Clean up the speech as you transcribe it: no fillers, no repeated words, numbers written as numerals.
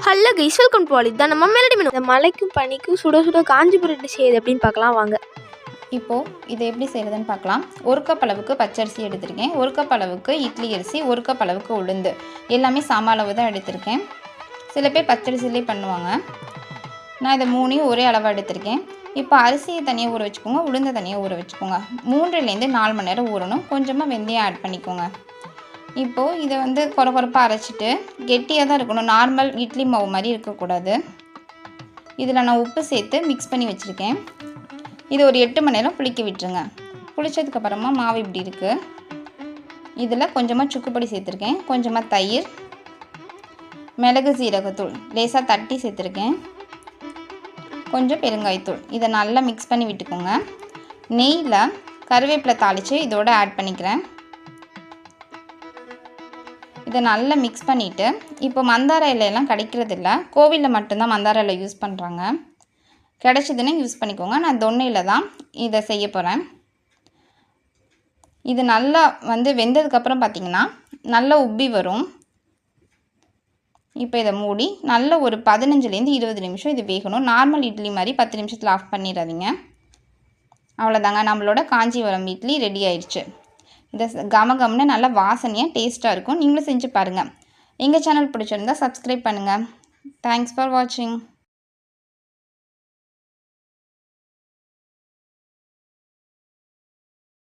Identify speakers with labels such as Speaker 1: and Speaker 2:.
Speaker 1: Hello guys, welcome to all. இதான் நம்ம melody menu. இந்த மலைக்கும் பனிக்கும் சுட சுட காஞ்சி புரட்டு செய்யுது அப்படின்னு பார்க்கலாம் வாங்க.
Speaker 2: இப்போது இதை எப்படி செய்கிறதுன்னு பார்க்கலாம். 1 கப் அளவுக்கு பச்சரிசி எடுத்திருக்கேன், 1 கப் அளவுக்கு இட்லி அரிசி, 1 கப் அளவுக்கு உளுந்து, எல்லாமே சம அளவு தான் எடுத்திருக்கேன். சில பேர் பச்சரிசிலே பண்ணுவாங்க. நான் இதை 3 ஒரே அளவாக எடுத்திருக்கேன். இப்போ அரிசியை தனியாக ஊற வச்சுக்கோங்க, உளுந்தை தனியாக ஊற வச்சுக்கோங்க. 3லேருந்து 4 மணி நேரம் ஊறணும். கொஞ்சமாக வெந்தயம் ஆட் பண்ணிக்கோங்க. இப்போது இதை கொரப்பாக அரைச்சிட்டு கெட்டியாக தான் இருக்கணும், நார்மல் இட்லி மாவு மாதிரி இருக்கக்கூடாது. இதில் நான் உப்பு சேர்த்து மிக்ஸ் பண்ணி வச்சுருக்கேன். இது ஒரு 8 மணி நேரம் புளிக்க விட்டுருங்க. புளிச்சதுக்கப்புறமா மாவு இப்படி இருக்குது. இதில் கொஞ்சமாக சுக்குப்பொடி சேர்த்துருக்கேன், கொஞ்சமாக தயிர், மிளகு சீரகத்தூள் லேசாக தட்டி சேர்த்துருக்கேன், கொஞ்சம் பெருங்காயத்தூள். இதை நல்லா மிக்ஸ் பண்ணி விட்டுக்கோங்க. நெய்யில் கருவேப்பிலை தாளித்து இதோடு ஆட் பண்ணிக்கிறேன். இதை நல்லா மிக்ஸ் பண்ணிவிட்டு, இப்போ மந்தார இலையெல்லாம் கிடைக்கிறதில்ல, கோவிலில் மட்டும்தான் மந்தார இலை யூஸ் பண்ணுறாங்க. கிடச்சிதுன்னு யூஸ் பண்ணிக்கோங்க. நான் தொன்னையில் தான் இதை செய்ய போகிறேன். இது நல்லா வெந்ததுக்கப்புறம் பார்த்திங்கன்னா நல்லா உப்பி வரும். இப்போ இதை மூடி நல்லா ஒரு 15லேருந்து 20 நிமிஷம் இது வேகணும். நார்மல் இட்லி மாதிரி 10 நிமிஷத்தில் ஆஃப் பண்ணிடாதீங்க. அவ்வளோதாங்க, நம்மளோட காஞ்சிபுரம் இட்லி ரெடி ஆயிடுச்சு. இதை கமகம்னு நல்லா வாசனையாக டேஸ்ட்டாக இருக்கும். நீங்களும் செஞ்சு பாருங்கள். எங்கள் சேனல் பிடிச்சிருந்தா சப்ஸ்கிரைப் பண்ணுங்கள். தேங்க்ஸ் ஃபார் வாட்சிங்.